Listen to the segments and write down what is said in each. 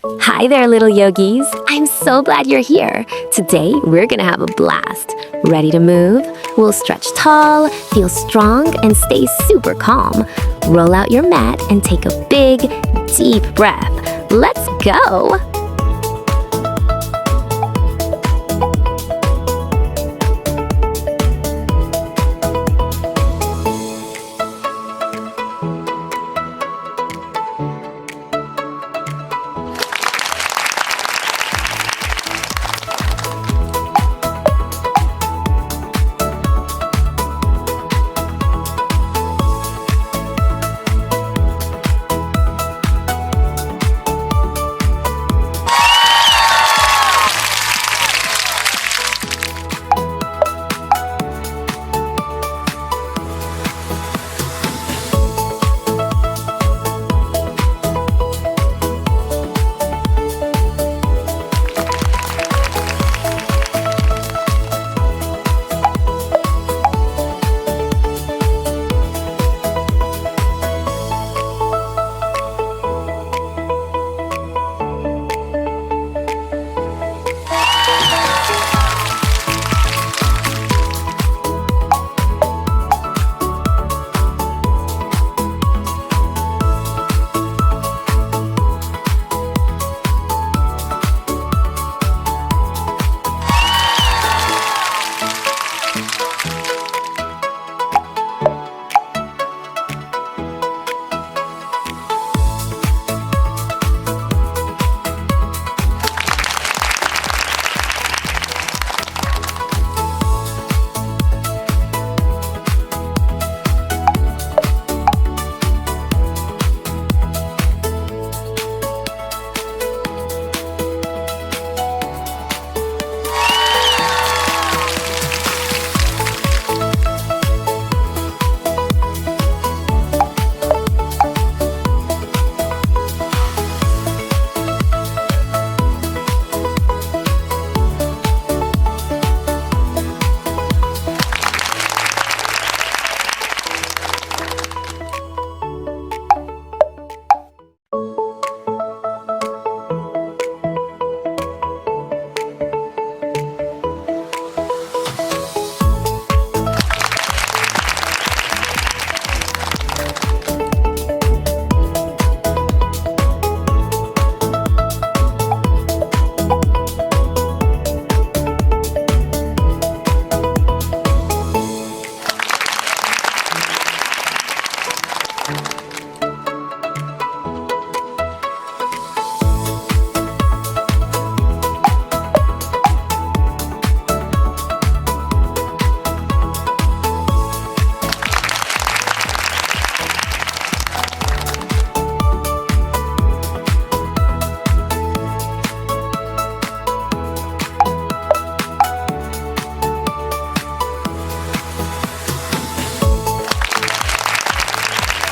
Hi there, little yogis. I'm so glad you're here. Today, we're gonna have a blast. Ready to move? We'll stretch tall, feel strong, and stay super calm. Roll out your mat and take a big, deep breath. Let's go!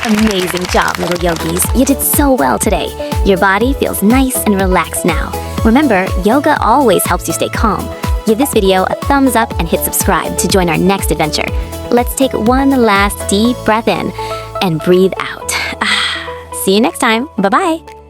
Amazing job, little yogis. You did so well today. Your body feels nice and relaxed now. Remember, yoga always helps you stay calm. Give this video a thumbs up and hit subscribe to join our next adventure. Let's take one last deep breath in and breathe out. See you next time. Bye-bye.